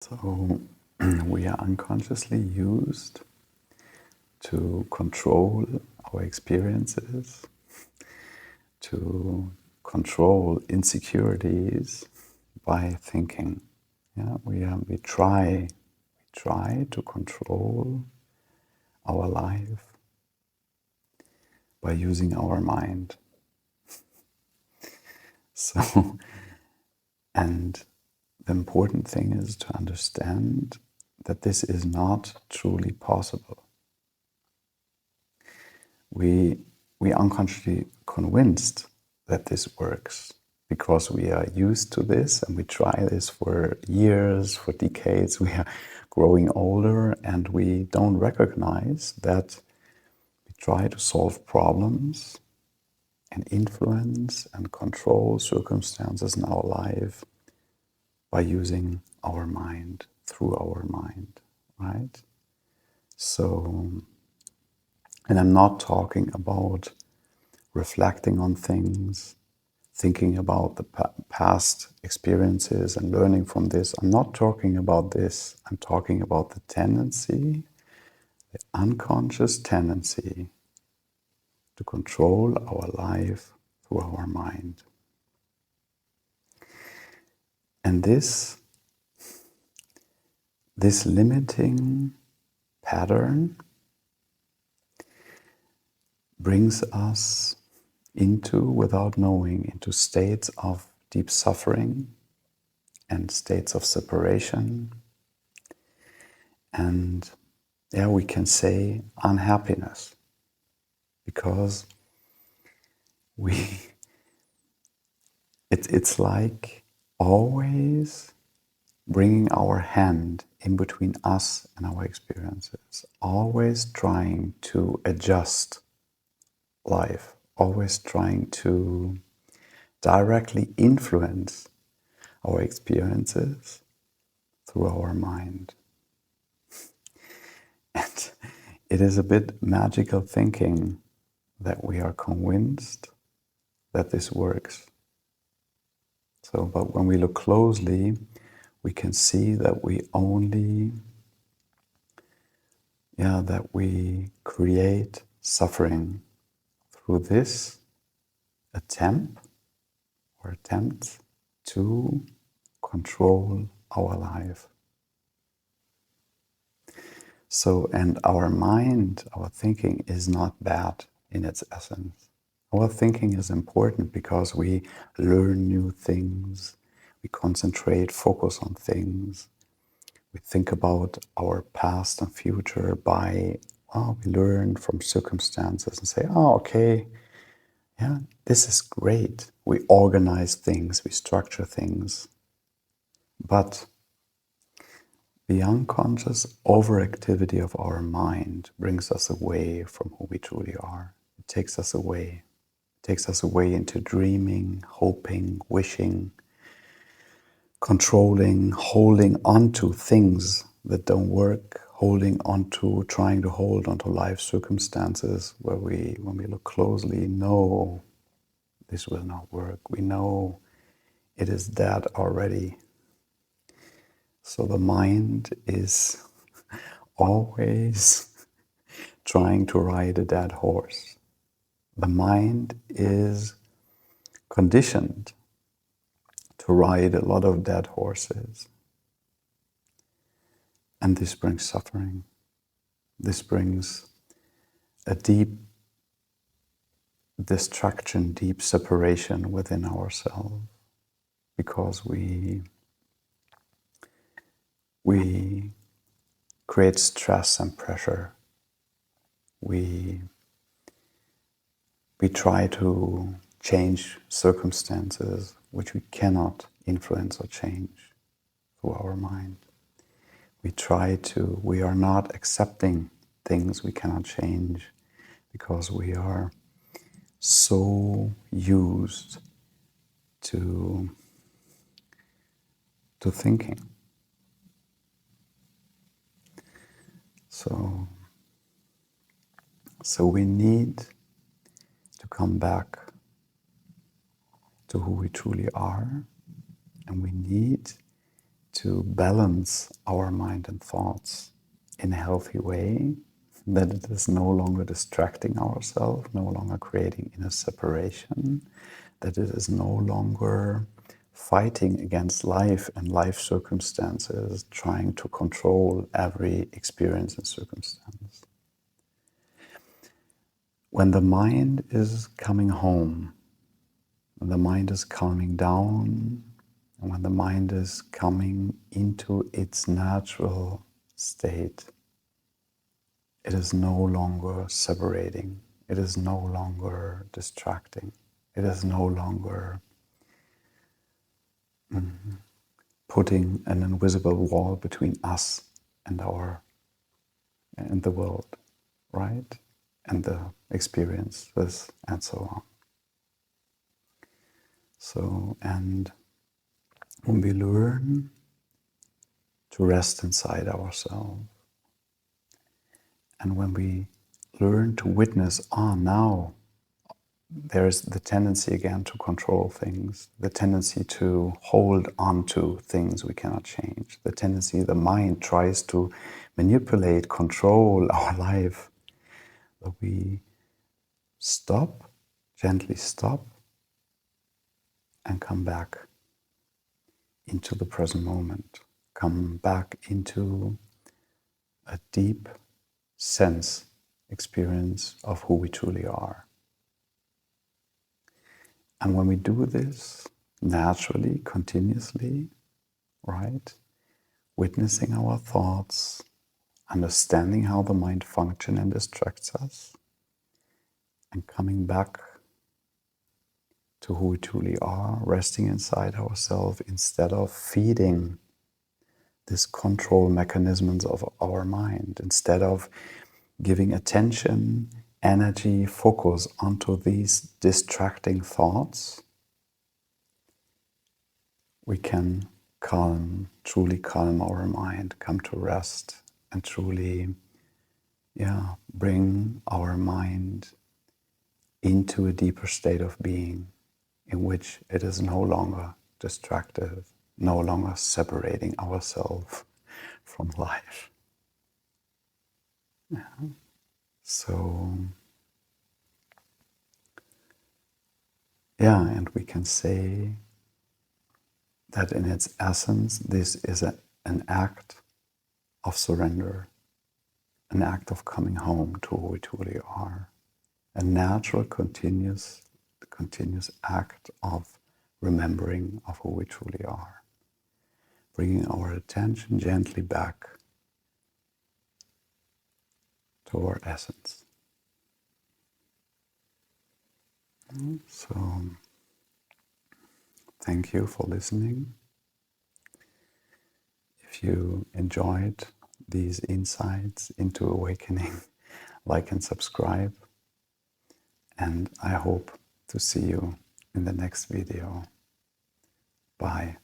So we are unconsciously used to control our experiences, to control insecurities by thinking. Yeah, we try to control our life by using our mind. So, and the important thing is to understand that this is not truly possible. We unconsciously convinced that this works because we are used to this and we try this for years, for decades. We are growing older and we don't recognize that we try to solve problems and influence and control circumstances in our life by using our mind, through our mind, right? So, and I'm not talking about reflecting on things, thinking about the past experiences and learning from this. I'm not talking about this. I'm talking about the tendency, the unconscious tendency to control our life through our mind. And this limiting pattern brings us without knowing, into states of deep suffering and states of separation. And we can say unhappiness, because it's like always bringing our hand in between us and our experiences, always trying to adjust life, always trying to directly influence our experiences through our mind. And it is a bit magical thinking that we are convinced that this works. So, but when we look closely, we can see that that we create suffering through this attempt to control our life. So, and our mind, our thinking is not bad in its essence. Our thinking is important because we learn new things, we concentrate, focus on things, we think about our past and future we learn from circumstances and say, oh, okay, yeah, this is great. We organize things, we structure things. But the unconscious overactivity of our mind brings us away from who we truly are. It takes us away. It takes us away into dreaming, hoping, wishing, controlling, holding onto things that don't work, trying to hold onto life circumstances where when we look closely, know this will not work. We know it is dead already. So the mind is always trying to ride a dead horse. The mind is conditioned to ride a lot of dead horses. And this brings suffering. This brings a deep distraction, deep separation within ourselves, because we create stress and pressure. We try to change circumstances which we cannot influence or change through our mind. We are not accepting things we cannot change because we are so used to thinking. So we need to come back to who we truly are, and we need to balance our mind and thoughts in a healthy way, that it is no longer distracting ourselves, no longer creating inner separation, that it is no longer fighting against life and life circumstances, trying to control every experience and circumstance. When the mind is coming home, when the mind is calming down, and when the mind is coming into its natural state, it is no longer separating. It is no longer distracting. It is no longer putting an invisible wall between us and the world, right? And the experiences and so on. So, and when we learn to rest inside ourselves, and when we learn to witness, now there's the tendency again to control things, the tendency to hold on to things we cannot change, the tendency the mind tries to manipulate, control our life, that we stop, gently stop, and come back into the present moment, come back into a deep sense, experience of who we truly are. And when we do this naturally, continuously, right, witnessing our thoughts, understanding how the mind functions and distracts us, and coming back to who we truly are, resting inside ourselves instead of feeding these control mechanisms of our mind, instead of giving attention, energy, focus onto these distracting thoughts, we can truly calm our mind, come to rest, and truly, bring our mind into a deeper state of being in which it is no longer distracted, no longer separating ourselves from life. Yeah. So, and we can say that in its essence, this is an act of surrender, an act of coming home to who we truly are, a natural, continuous act of remembering of who we truly are, bringing our attention gently back to our essence. So, thank you for listening. If you enjoyed these insights into awakening, like and subscribe. And I hope to see you in the next video. Bye.